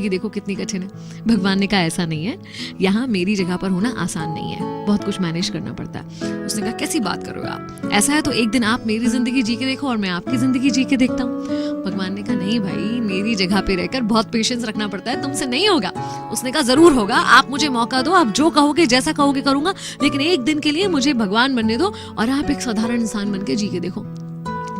कि देखो कितनी कठिन है। भगवान ने कहा ऐसा नहीं है, यहाँ मेरी जगह पर होना आसान नहीं है, बहुत कुछ मैनेज करना पड़ता है। उसने कहा कैसी बात कर रहे हो आप, ऐसा है तो एक दिन आप मेरी जिंदगी जी के देखो और मैं आपकी जिंदगी जी के देखता हूँ। भगवान ने कहा नहीं भाई, मेरी जगह पे रहकर बहुत पेशेंस रखना पड़ता है, तुमसे नहीं होगा। उसने कहा जरूर होगा, आप मुझे मौका दो, आप जो कहोगे जैसा कहोगे करूंगा, लेकिन एक दिन के लिए मुझे भगवान बनने दो और आप एक साधारण इंसान बन के जी के देखो।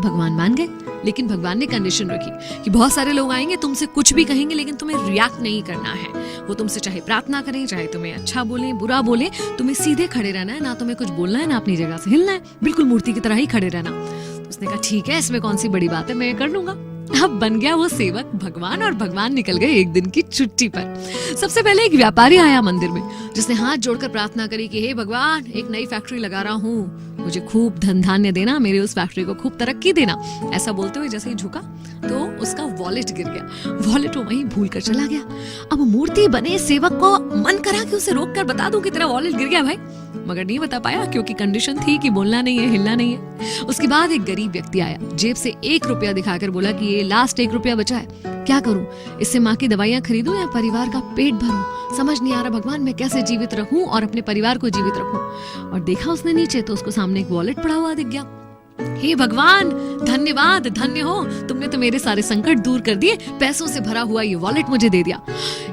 भगवान मान गए, लेकिन भगवान ने कंडीशन रखी कि बहुत सारे लोग आएंगे, तुमसे कुछ भी कहेंगे, लेकिन तुम्हें रिएक्ट नहीं करना है। वो तुमसे चाहे प्रार्थना करें, चाहे तुम्हें अच्छा बोले बुरा बोले, तुम्हें सीधे खड़े रहना है, ना तुम्हें कुछ बोलना है, ना अपनी जगह से हिलना है, बिल्कुल मूर्ति की तरह ही खड़े रहना। उसने कहा ठीक है, इसमें कौन सी बड़ी बात है, मैं कर लूंगा। अब बन गया वो सेवक भगवान, और भगवान निकल गए एक दिन की छुट्टी पर। सबसे पहले एक व्यापारी आया मंदिर में, जिसने हाथ जोड़कर प्रार्थना करी कि हे भगवान, एक नई फैक्ट्री लगा रहा हूँ, मुझे खूब धन धान्य देना, मेरे उस फैक्ट्री को खूब तरक्की देना। ऐसा बोलते हुए जैसे ही झुका तो उसका वॉलेट गिर गया, वॉलेट वो वहीं भूल कर चला गया। अब मूर्ति बने सेवक को मन करा कि उसे रोक कर बता दूं कि तेरा वॉलेट गिर गया भाई, मगर नहीं बता पाया क्योंकि कंडीशन थी कि बोलना नहीं है, हिलना नहीं है। उसके बाद एक गरीब व्यक्ति आया, जेब से 1 रुपया दिखाकर बोला कि ये लास्ट 1 रुपया बचा है, क्या करूं, इससे माँ की दवाइयां खरीदूं या परिवार का पेट भरूं, समझ नहीं आ रहा भगवान, मैं कैसे जीवित रहूं और अपने परिवार को जीवित रखूं। और देखा उसने नीचे तो उसको सामने एक वॉलेट पड़ा हुआ दिख गया। हे भगवान, धन्यवाद, धन्य हो, तुमने तो मेरे सारे संकट दूर कर दिए, पैसों से भरा हुआ ये वॉलेट मुझे दे दिया।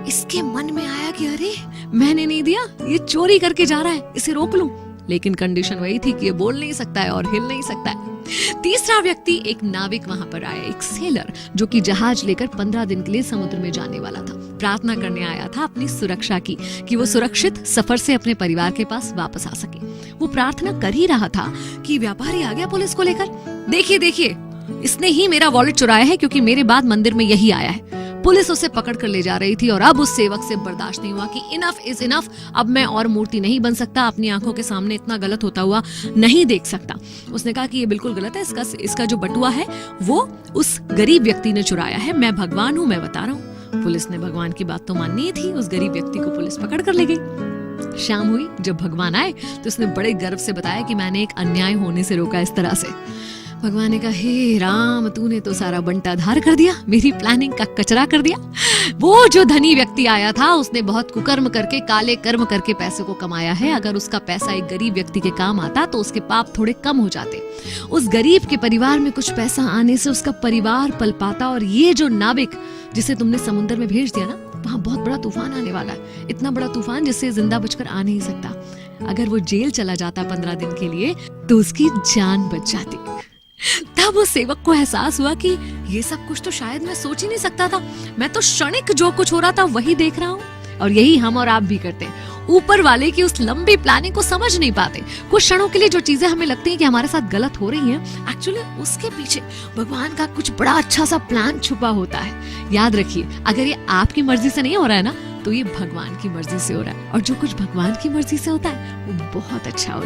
इसके मन में आया कि अरे मैंने नहीं दिया, ये चोरी करके जा रहा है, इसे रोक लूं। लेकिन कंडीशन वही थी कि ये बोल नहीं सकता है और हिल नहीं सकता है। तीसरा व्यक्ति एक नाविक वहां पर आया, एक सेलर, जो कि जहाज लेकर 15 दिन के लिए समुद्र में जाने वाला था। प्रार्थना करने आया था अपनी सुरक्षा की, कि वो सुरक्षित सफर से अपने परिवार के पास वापस आ सके। वो प्रार्थना कर ही रहा था कि व्यापारी आ गया पुलिस को लेकर। देखिए देखिए, इसने ही मेरा वॉलेट चुराया है, क्योंकि मेरे बाद मंदिर में यही आया है। पुलिस उसे पकड़ कर ले जा रही थी और अब उस सेवक से बर्दाश्त नहीं हुआ कि इनफ इज इनफ, अब मैं और मूर्ति नहीं बन सकता, अपनी आंखों के सामने इतना गलत होता हुआ नहीं देख सकता। उसने कहा कि ये बिल्कुल गलत है, इसका जो बटुआ है वो उस गरीब व्यक्ति ने चुराया है, मैं भगवान हूँ, मैं बता रहा हूँ। पुलिस ने भगवान की बात तो माननी ही थी, उस गरीब व्यक्ति को पुलिस पकड़ कर ले गई। शाम हुई, जब भगवान आए तो उसने बड़े गर्व से बताया कि मैंने एक अन्याय होने से रोका इस तरह से। भगवान ने कहा हे राम, तूने तो सारा बंटाधार कर दिया, मेरी प्लानिंग का कचरा कर दिया। वो जो धनी व्यक्ति आया था, उसने बहुत कुकर्म करके, काले कर्म करके पैसे को कमाया है। अगर उसका पैसा एक गरीब व्यक्ति के काम आता तो उसके पाप थोड़े कम हो जाते। उस गरीब के परिवार में कुछ पैसा आने से उसका परिवार पल पाता। और ये जो नाविक जिसे तुमने समुद्र में भेज दिया ना, वहाँ बहुत बड़ा तूफान आने वाला है, इतना बड़ा तूफान जिससे जिंदा बचकर आ नहीं सकता। अगर वो जेल चला जाता 15 दिन के लिए तो उसकी जान बच जाती। तब उस सेवक को एहसास हुआ कि ये सब कुछ तो शायद मैं सोच ही नहीं सकता था, मैं तो क्षणिक जो कुछ हो रहा था वही देख रहा हूँ। और यही हम और आप भी करते हैं, ऊपर वाले की उस लंबी प्लानिंग को समझ नहीं पाते। कुछ क्षणों के लिए जो चीजें हमें लगती हैं कि हमारे साथ गलत हो रही हैं, एक्चुअली उसके पीछे भगवान का कुछ बड़ा अच्छा सा प्लान छुपा होता है। याद रखिए, अगर ये आपकी मर्जी से नहीं हो रहा है ना, तो ये भगवान की मर्जी से हो रहा है, और जो कुछ भगवान की मर्जी से होता है वो बहुत अच्छा होता है।